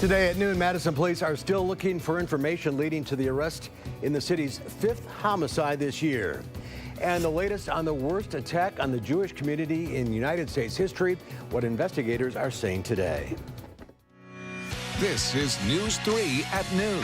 Today at noon, Madison police are still looking for information leading to the arrest in the city's 5th homicide this year. And the latest on the worst attack on the Jewish community in United States history, what investigators are saying today. This is News 3 at noon.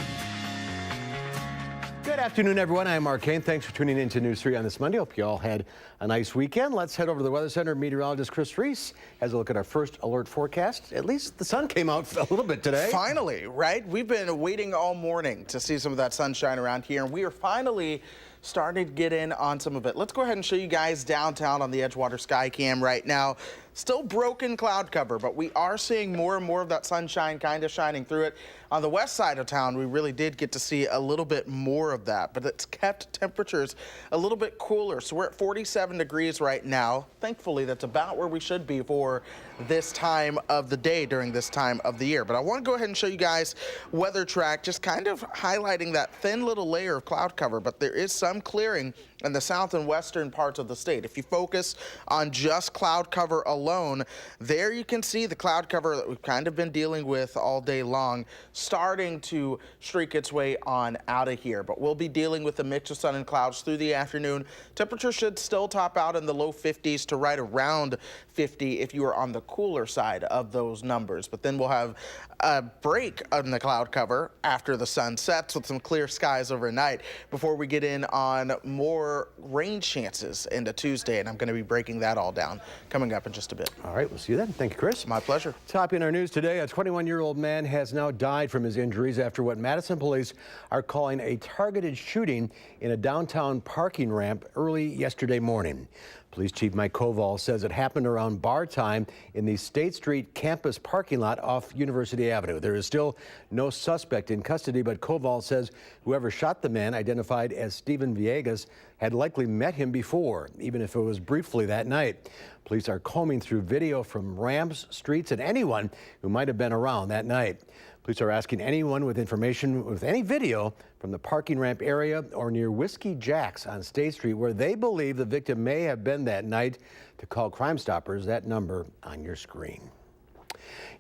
Good afternoon, everyone. I'm Mark Kane. Thanks for tuning in to News 3 on this Monday. Hope you all had a nice weekend. Let's head over to the Weather Center. Meteorologist Chris Reese has a look at our first alert forecast. At least the sun came out a little bit today. Finally, right? We've been waiting all morning to see some of that sunshine around here, and we are finally starting to get in on some of it. Let's go ahead and show you guys downtown on the Edgewater Sky Cam right now. Still broken cloud cover, but we are seeing more and more of that sunshine kind of shining through it. On the west side of town, we really did get to see a little bit more of that, but it's kept temperatures a little bit cooler. So we're at 47 degrees right now. Thankfully, that's about where we should be for this time of the day during this time of the year. But I want to go ahead and show you guys weather track, just kind of highlighting that thin little layer of cloud cover, but there is some clearing in the south and western parts of the state. If you focus on just cloud cover alone, there you can see the cloud cover that we've kind of been dealing with all day long starting to streak its way on out of here. But we'll be dealing with a mix of sun and clouds through the afternoon. Temperature should still top out in the low 50s to right around 50 if you are on the cooler side of those numbers. But then we'll have a break on the cloud cover after the sun sets with some clear skies overnight before we get in on more rain chances into Tuesday, and I'm going to be breaking that all down coming up in just a bit. All right, we'll see you then. Thank you, Chris. My pleasure. Top in our news today, a 21-year-old man has now died from his injuries after what Madison police are calling a targeted shooting in a downtown parking ramp early yesterday morning. Police Chief Mike Koval says it happened around bar time in the State Street campus parking lot off University Avenue. There is still no suspect in custody, but Koval says whoever shot the man, identified as Steven Villegas, had likely met him before, even if it was briefly that night. Police are combing through video from ramps, streets, and anyone who might have been around that night. Police are asking anyone with information with any video from the parking ramp area or near Whiskey Jack's on State Street where they believe the victim may have been that night to call Crime Stoppers, that number on your screen.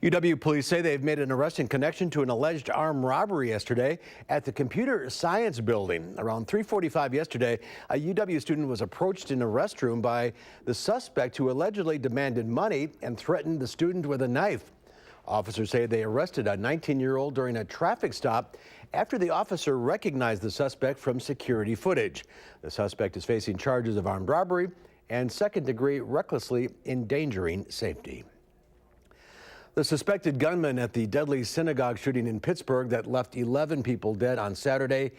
UW police say they've made an arrest in connection to an alleged armed robbery yesterday at the Computer Science Building. Around 3:45 yesterday, a UW student was approached in a restroom by the suspect who allegedly demanded money and threatened the student with a knife. Officers say they arrested a 19-year-old during a traffic stop after the officer recognized the suspect from security footage. The suspect is facing charges of armed robbery and second-degree recklessly endangering safety. The suspected gunman at the deadly synagogue shooting in Pittsburgh that left 11 people dead on Saturday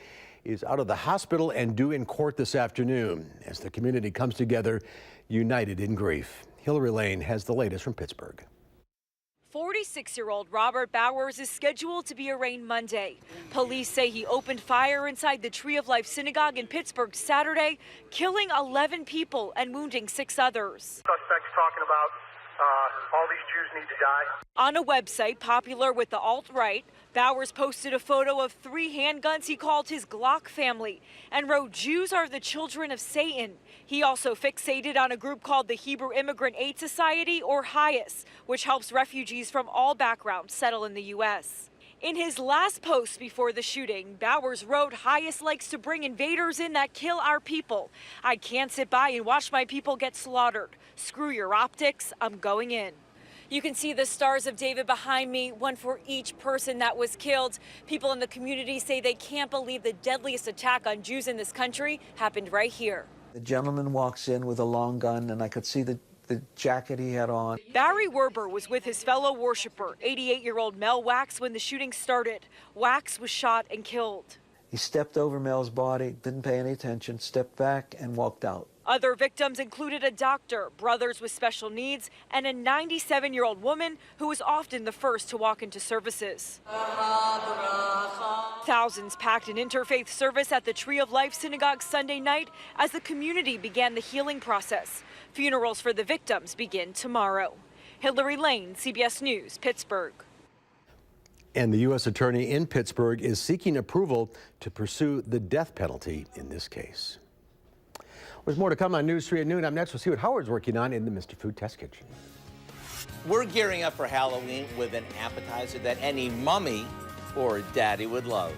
is out of the hospital and due in court this afternoon as the community comes together united in grief. Hillary Lane has the latest from Pittsburgh. 46-year-old Robert Bowers is scheduled to be arraigned Monday. Police say he opened fire inside the Tree of Life Synagogue in Pittsburgh Saturday, killing 11 people and wounding 6 others. Suspects talking about all these Jews need to die. On a website popular with the alt-right, Bowers posted a photo of 3 handguns he called his Glock family and wrote, "Jews are the children of Satan." He also fixated on a group called the Hebrew Immigrant Aid Society, or HIAS, which helps refugees from all backgrounds settle in the U.S. In his last post before the shooting, Bowers wrote, "HIAS likes to bring invaders in that kill our people. I can't sit by and watch my people get slaughtered. Screw your optics, I'm going in." You can see the Stars of David behind me, one for each person that was killed. People in the community say they can't believe the deadliest attack on Jews in this country happened right here. The gentleman walks in with a long gun, and I could see the jacket he had on. Barry Werber was with his fellow worshiper, 88-year-old Mel Wax, when the shooting started. Wax was shot and killed. He stepped over Mel's body, didn't pay any attention, stepped back, and walked out. Other victims included a doctor, brothers with special needs, and a 97-year-old woman who was often the first to walk into services. Thousands packed an interfaith service at the Tree of Life Synagogue Sunday night as the community began the healing process. Funerals for the victims begin tomorrow. Hillary Lane, CBS News, Pittsburgh. And the U.S. Attorney in Pittsburgh is seeking approval to pursue the death penalty in this case. There's more to come on News 3 at noon. Up next, we'll see what Howard's working on in the Mr. Food Test Kitchen. We're gearing up for Halloween with an appetizer that any mommy or daddy would love.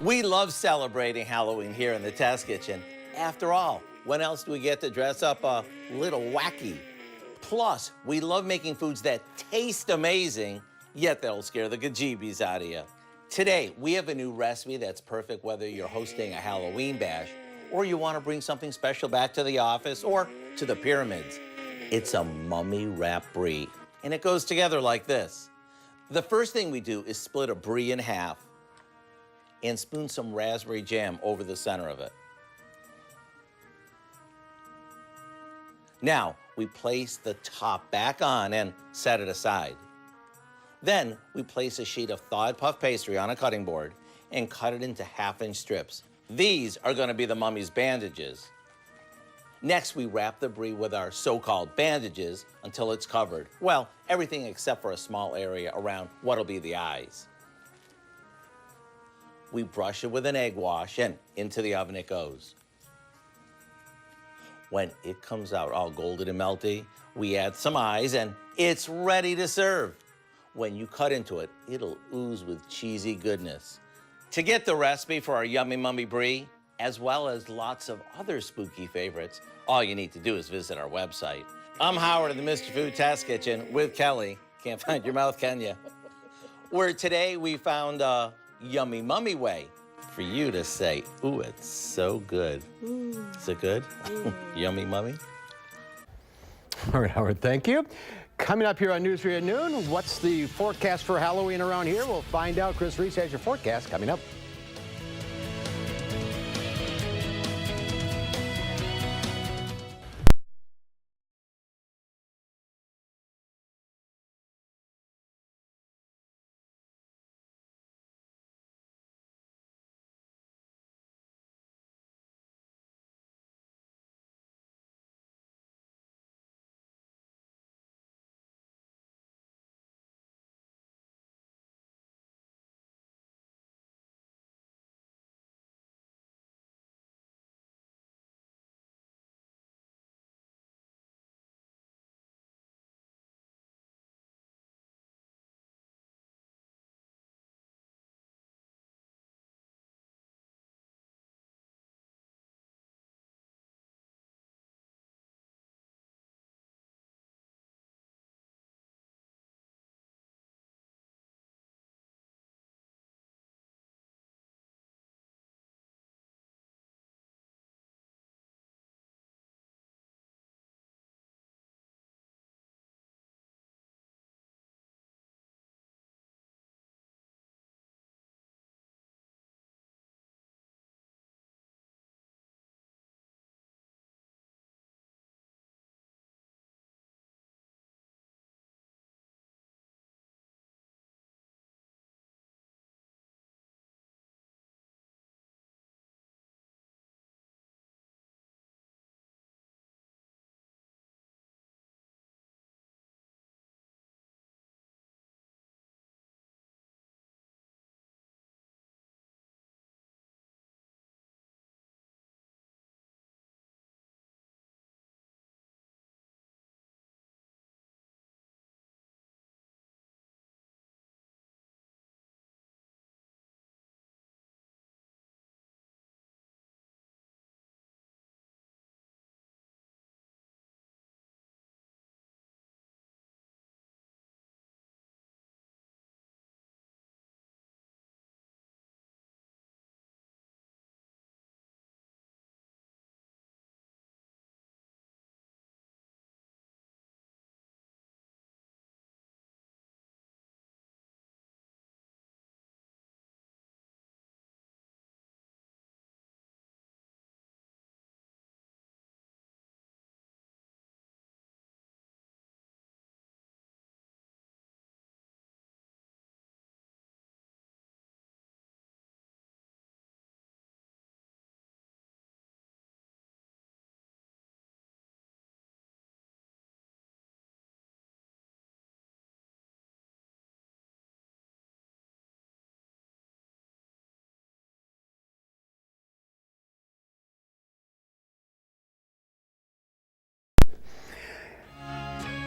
We love celebrating Halloween here in the Test Kitchen. After all, when else do we get to dress up a little wacky? Plus, we love making foods that taste amazing, yet they'll scare the gajeebies out of you. Today, we have a new recipe that's perfect whether you're hosting a Halloween bash or you want to bring something special back to the office or to the pyramids. It's a mummy wrap brie, and it goes together like this. The first thing we do is split a brie in half and spoon some raspberry jam over the center of it. Now, we place the top back on and set it aside. Then, we place a sheet of thawed puff pastry on a cutting board and cut it into half-inch strips. These are gonna be the mummy's bandages. Next, we wrap the brie with our so-called bandages until it's covered. Well, everything except for a small area around what'll be the eyes. We brush it with an egg wash and into the oven it goes. When it comes out all golden and melty, we add some eyes and it's ready to serve. When you cut into it, it'll ooze with cheesy goodness. To get the recipe for our Yummy Mummy Brie, as well as lots of other spooky favorites, all you need to do is visit our website. I'm Howard of the Mr. Food Test Kitchen with Kelly. Can't find your mouth, can you? Where today we found a Yummy Mummy way for you to say, ooh, it's so good. Is it good? Yummy Mummy? All right, Howard, thank you. Coming up here on News 3 at noon, what's the forecast for Halloween around here? We'll find out. Chris Reese has your forecast coming up.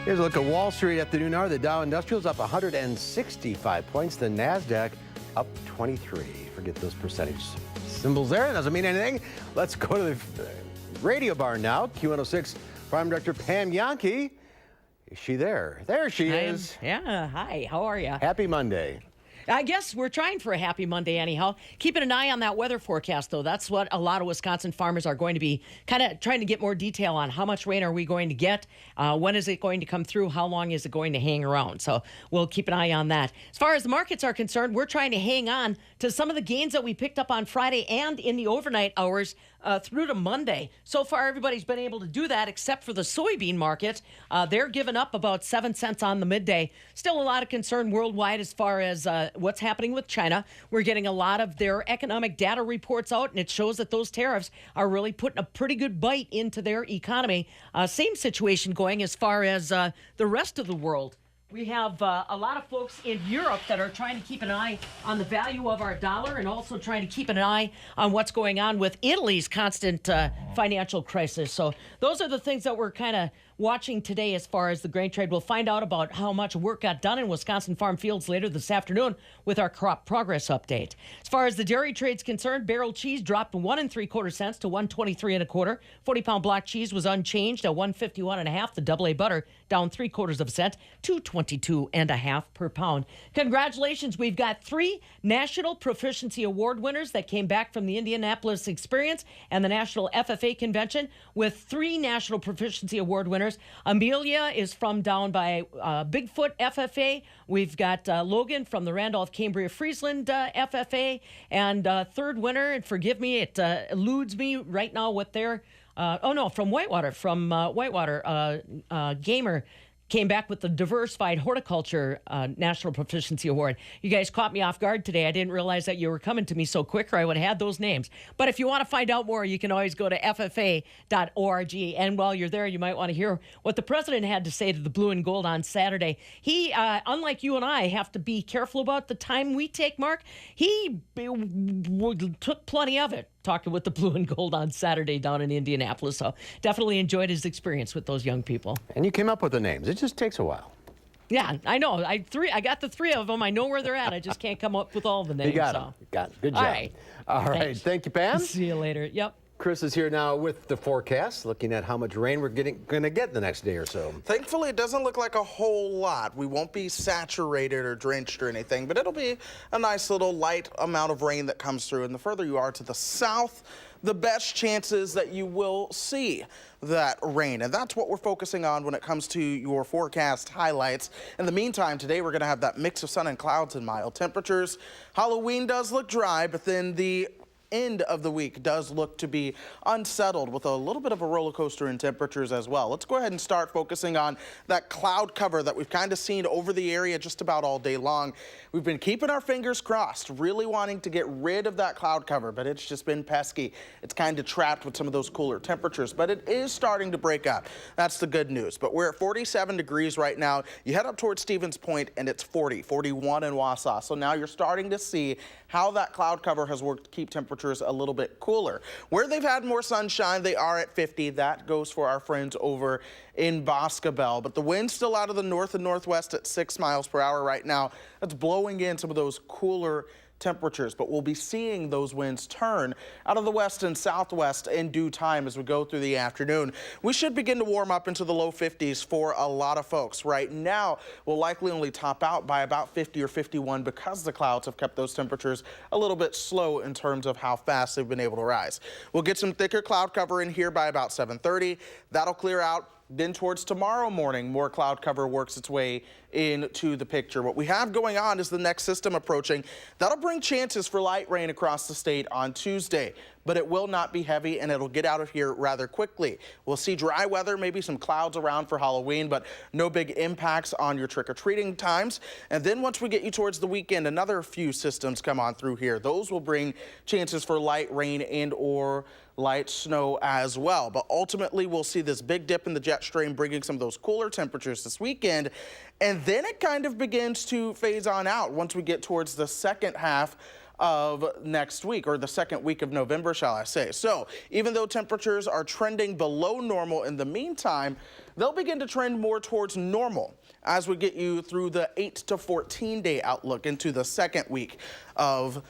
Here's a look at Wall Street at the noon hour. The Dow Industrial's up 165 points. The NASDAQ up 23. Forget those percentage symbols there. It doesn't mean anything. Let's go to the radio bar now. Q106 Farm Director Pam Yankee. Is she there? There she is. Yeah, hi, how are you? Happy Monday. I guess we're trying for a happy Monday anyhow. Keeping an eye on that weather forecast, though. That's what a lot of Wisconsin farmers are going to be kind of trying to get more detail on. How much rain are we going to get? When is it going to come through? How long is it going to hang around? So we'll keep an eye on that. As far as the markets are concerned, we're trying to hang on to some of the gains that we picked up on Friday and in the overnight hours through to Monday. So far, everybody's been able to do that except for the soybean market. They're giving up about 7 cents on the midday. Still a lot of concern worldwide as far as what's happening with China. We're getting a lot of their economic data reports out, and it shows that those tariffs are really putting a pretty good bite into their economy. Same situation going as far as the rest of the world. We have a lot of folks in Europe that are trying to keep an eye on the value of our dollar and also trying to keep an eye on what's going on with Italy's constant financial crisis. So those are the things that we're kind of watching today as far as the grain trade. We'll find out about how much work got done in Wisconsin farm fields later this afternoon with our crop progress update. As far as the dairy trade's concerned, barrel cheese dropped 1 3/4 cents to 123 1/4. 40-pound block cheese was unchanged at 151 1/2. The double A butter down 3/4 cent to 22 1/2 per pound. Congratulations, we've got 3 National Proficiency Award winners that came back from the Indianapolis Experience and the National FFA Convention with 3 National Proficiency Award winners. Amelia is from down by Bigfoot FFA. We've got Logan from the Randolph-Cambria-Friesland FFA. And third winner, and forgive me, it eludes me right now what their, from Whitewater, Gamer came back with the Diversified Horticulture National Proficiency Award. You guys caught me off guard today. I didn't realize that you were coming to me so quick, or I would have had those names. But if you want to find out more, you can always go to ffa.org. And while you're there, you might want to hear what the president had to say to the Blue and Gold on Saturday. He, unlike you and I, have to be careful about the time we take, Mark. He took plenty of it talking with the Blue and Gold on Saturday down in Indianapolis. So definitely enjoyed his experience with those young people. And you came up with the names. It just takes a while. Yeah, I know. I got the 3 of them. I know where they're at. I just can't come up with all the names. You got them. You got it. Good job. All right. Thanks. Thank you, Pam. See you later. Yep. Chris is here now with the forecast, looking at how much rain we're going to get the next day or so. Thankfully, it doesn't look like a whole lot. We won't be saturated or drenched or anything, but it'll be a nice little light amount of rain that comes through. And the further you are to the south, the best chances that you will see that rain. And that's what we're focusing on when it comes to your forecast highlights. In the meantime, today we're going to have that mix of sun and clouds and mild temperatures. Halloween does look dry, but then the end of the week does look to be unsettled with a little bit of a roller coaster in temperatures as well. Let's go ahead and start focusing on that cloud cover that we've kind of seen over the area just about all day long. We've been keeping our fingers crossed, really wanting to get rid of that cloud cover, but it's just been pesky. It's kind of trapped with some of those cooler temperatures, but it is starting to break up. That's the good news. But we're at 47 degrees right now. You head up towards Stevens Point and it's 41 in Wausau. So now you're starting to see how that cloud cover has worked to keep temperatures a little bit cooler. Where they've had more sunshine, they are at 50. That goes for our friends over in Boscobel. But the wind's still out of the north and northwest at 6 miles per hour right now. That's blowing in some of those cooler temperatures, but we'll be seeing those winds turn out of the west and southwest in due time as we go through the afternoon. We should begin to warm up into the low 50s for a lot of folks. Right now, we'll likely only top out by about 50 or 51 because the clouds have kept those temperatures a little bit slow in terms of how fast they've been able to rise. We'll get some thicker cloud cover in here by about 7:30. That'll clear out. Then towards tomorrow morning, more cloud cover works its way into the picture. What we have going on is the next system approaching. That'll bring chances for light rain across the state on Tuesday, but it will not be heavy and it'll get out of here rather quickly. We'll see dry weather, maybe some clouds around for Halloween, but no big impacts on your trick-or-treating times. And then once we get you towards the weekend, another few systems come on through here. Those will bring chances for light rain and or light snow as well. But ultimately, we'll see this big dip in the jet stream bringing some of those cooler temperatures this weekend. And then it kind of begins to phase on out once we get towards the second half of next week, or the second week of November, shall I say. So even though temperatures are trending below normal in the meantime, they'll begin to trend more towards normal as we get you through the 8 to 14 day outlook into the second week of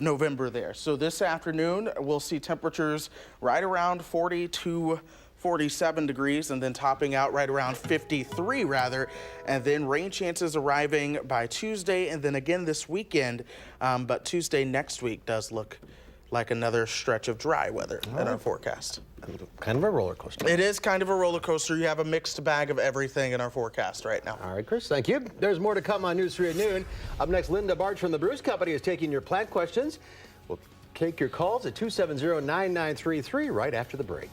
November there. So this afternoon, we'll see temperatures right around 40 to 47 degrees, and then topping out right around 53 rather, and then rain chances arriving by Tuesday and then again this weekend. But Tuesday next week does look like another stretch of dry weather in our forecast. Kind of a roller coaster. It is kind of a roller coaster. You have a mixed bag of everything in our forecast right now. All right, Chris, thank you. There's more to come on News 3 at noon. Up next, Linda Barge from the Bruce Company is taking your plant questions. We'll take your calls at 270-9933 right after the break.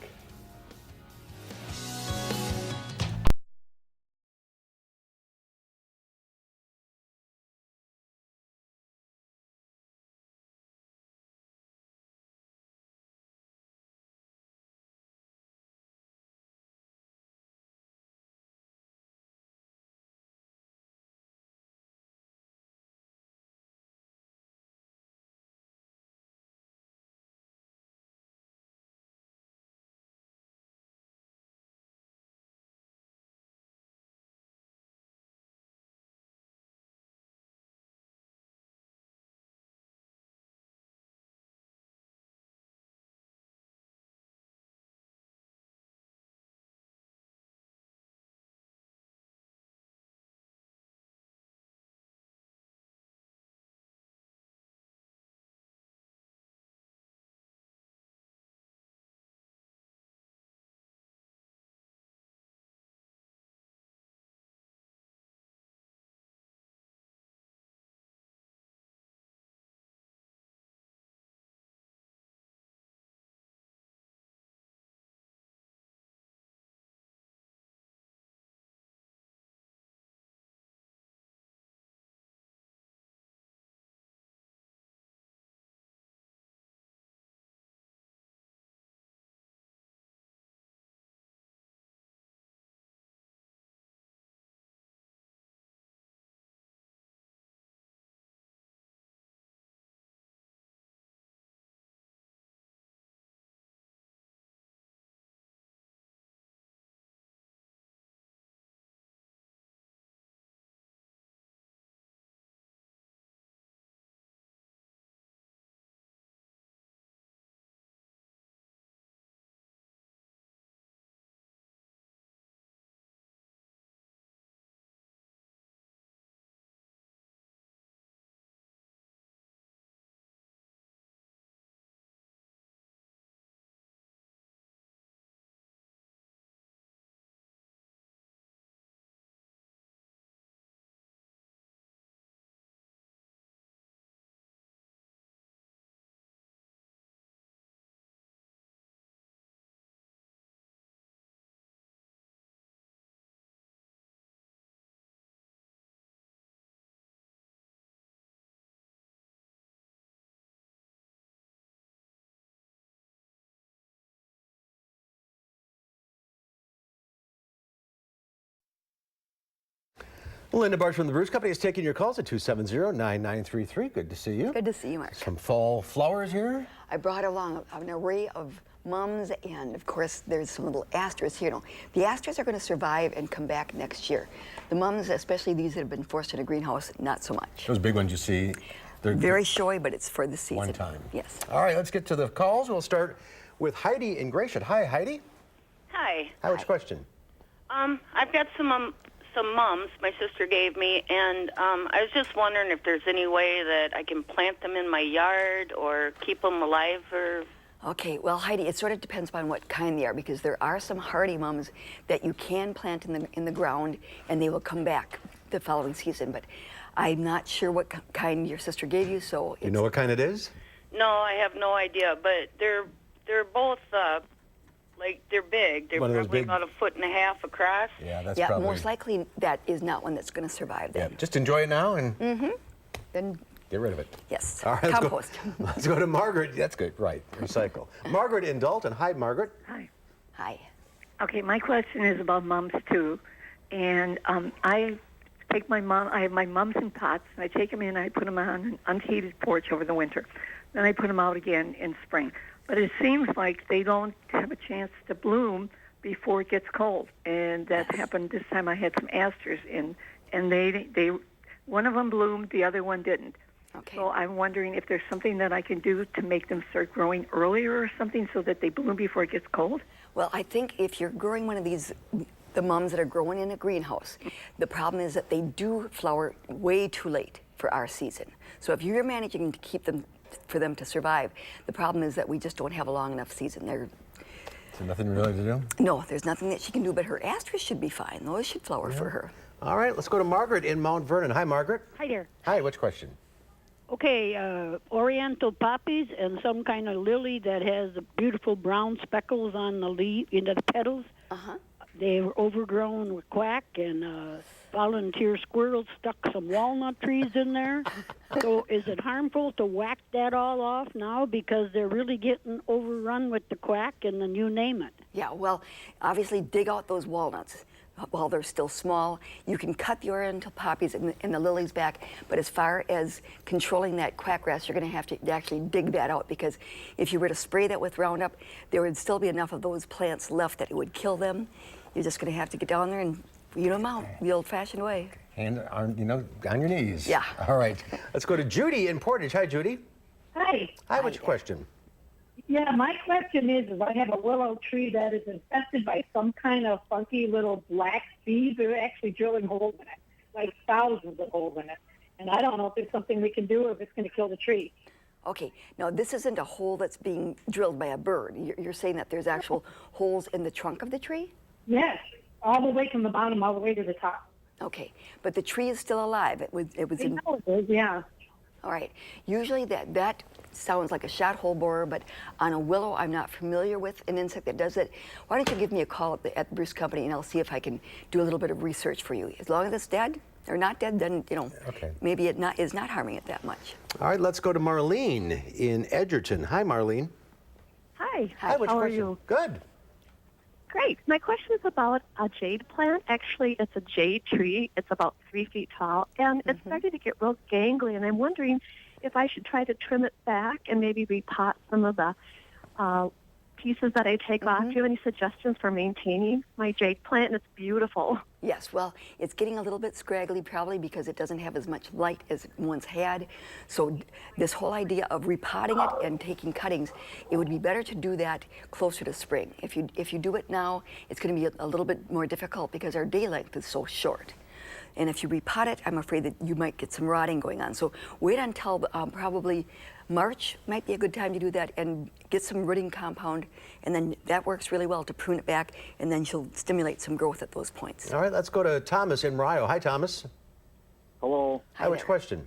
Linda Barge from the Bruce Company is taking your calls at 270-9933. Good to see you. Good to see you, Mark. Some fall flowers here. I brought along an array of mums, and of course there's some little asters here. The asters are going to survive and come back next year. The mums, especially these that have been forced in a greenhouse, not so much. Those big ones you see, they're very showy, but it's for the season. one time. Yes. All right, let's get to the calls. We'll start with Heidi in Gratiot. Hi, Heidi. Hi. What's your question? I've got some mums my sister gave me, and I was just wondering if there's any way that I can plant them in my yard or keep them alive. Or Okay, well, Heidi, it sort of depends upon what kind they are, because there are some hardy mums that you can plant in the ground and they will come back the following season. But I'm not sure what kind your sister gave you, so You know what kind it is? no, I have no idea. But they're both like they're big. They're One of those probably big- about 1.5 feet across. Yeah, that's yeah, probably. most likely that is not one that's going to survive Yeah, then. just enjoy it now and Then get rid of it. yes, All right, let's go- compost. Let's go to Margaret. That's good, right, recycle. Margaret in Dalton. Hi, Margaret. Hi. Hi. Okay, my question is about mums too, and I take my mom. I have my mums in pots, and I take them in. I put them on an unheated porch over the winter. Then I put them out again in spring. But it seems like they don't have a chance to bloom before it gets cold, and that happened this time. I had some asters in, and they one of them bloomed, the other one didn't. Okay. So I'm wondering if there's something that I can do to make them start growing earlier or something so that they bloom before it gets cold. Well, I think if you're growing one of these, the mums that are growing in a greenhouse, the problem is that they do flower way too late for our season. So if you're managing to keep them, for them to survive, the problem is that we just don't have a long enough season. So nothing really to do? No, there's nothing that she can do, but her asters should be fine. Those should flower for her. All right, let's go to Margaret in Mount Vernon. Hi, Margaret. Hi there. Hi, what's your question? Okay, oriental poppies and some kind of lily that has beautiful brown speckles on the leaf, into the petals. They were overgrown with quack, and volunteer squirrels stuck some walnut trees in there. So is it harmful to whack that all off now because they're really getting overrun with the quack and then you name it? Yeah, well, obviously dig out those walnuts while they're still small. You can cut the oriental poppies and the lilies back, but as far as controlling that quackgrass, you're going to have to actually dig that out, because if you were to spray that with Roundup, there would still be enough of those plants left that it would kill them. You're just going to have to get down there and weed them out the old-fashioned way. And on, on your knees. Yeah. All right. Let's go to Judy in Portage. Hi, Judy. Hi. Hi, what's your question? Yeah, my question is I have a willow tree that is infested by some kind of funky little black seeds. They're actually drilling holes in it, like thousands of holes in it. And I don't know if there's something we can do or if it's going to kill the tree. Okay, now this isn't a hole that's being drilled by a bird. You're saying that there's actual holes in the trunk of the tree? Yes, all the way from the bottom all the way to the top. Okay, but the tree is still alive. It was I know it is, yeah. All right. Usually that sounds like a shot hole borer, but on a willow, I'm not familiar with an insect that does it. Why don't you give me a call at the WISC company, and I'll see if I can do a little bit of research for you. As long as it's dead or not dead, then, maybe it is not harming it that much. All right, let's go to Marlene in Edgerton. Hi, Marlene. Hi. Hi, what's your How are question? you? Good. Great. My question is about a jade plant. Actually, it's a jade tree. It's about 3 feet tall, and it's starting to get real gangly, and I'm wondering if I should try to trim it back and maybe repot some of the pieces that I take off. Do you have any suggestions for maintaining my jade plant? And it's beautiful. Yes, well, it's getting a little bit scraggly probably because it doesn't have as much light as it once had. So this whole idea of repotting it and taking cuttings, it would be better to do that closer to spring. If you do it now, it's going to be a little bit more difficult because our day length is so short. And if you repot it, I'm afraid that you might get some rotting going on. So wait until probably March might be a good time to do that, and get some rooting compound, and then that works really well to prune it back, and then she'll stimulate some growth at those points. All right, let's go to Thomas in Rio. Hi, Thomas. Hello. Hi, what's your question?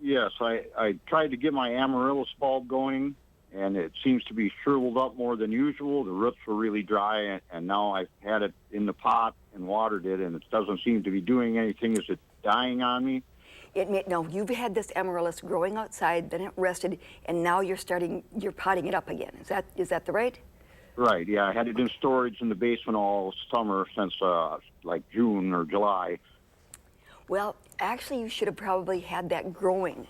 Yes, I tried to get my amaryllis bulb going, and it seems to be shriveled up more than usual. The roots were really dry, and now I've had it in the pot and watered it, and it doesn't seem to be doing anything. Is it dying on me? No, you've had this amaryllis growing outside, then it rested, and now you're potting it up again. Is that the right? Right, yeah. I had it in storage in the basement all summer since like June or July. Well, actually, you should have probably had that growing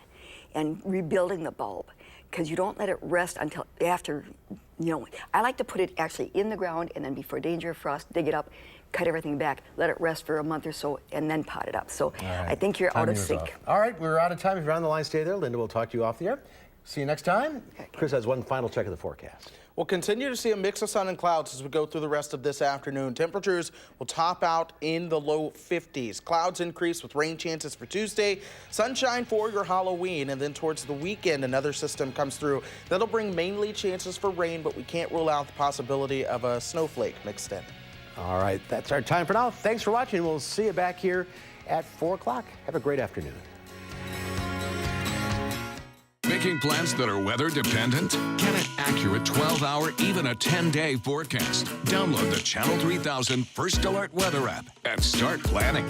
and rebuilding the bulb, because you don't let it rest until after, I like to put it actually in the ground, and then before danger of frost, dig it up, cut everything back, let it rest for a month or so, and then pot it up. So right. I think you're out of sync. All right, we're out of time. If you're on the line, stay there. Linda will talk to you off the air. See you next time. Okay. Chris has one final check of the forecast. We'll continue to see a mix of sun and clouds as we go through the rest of this afternoon. Temperatures will top out in the low 50s. Clouds increase with rain chances for Tuesday. Sunshine for your Halloween. And then towards the weekend, another system comes through. That'll bring mainly chances for rain, but we can't rule out the possibility of a snowflake mixed in. All right, that's our time for now. Thanks for watching. We'll see you back here at 4 o'clock. Have a great afternoon. Making plans that are weather dependent? Get an accurate 12-hour, even a 10-day forecast. Download the Channel 3000 First Alert Weather app and start planning.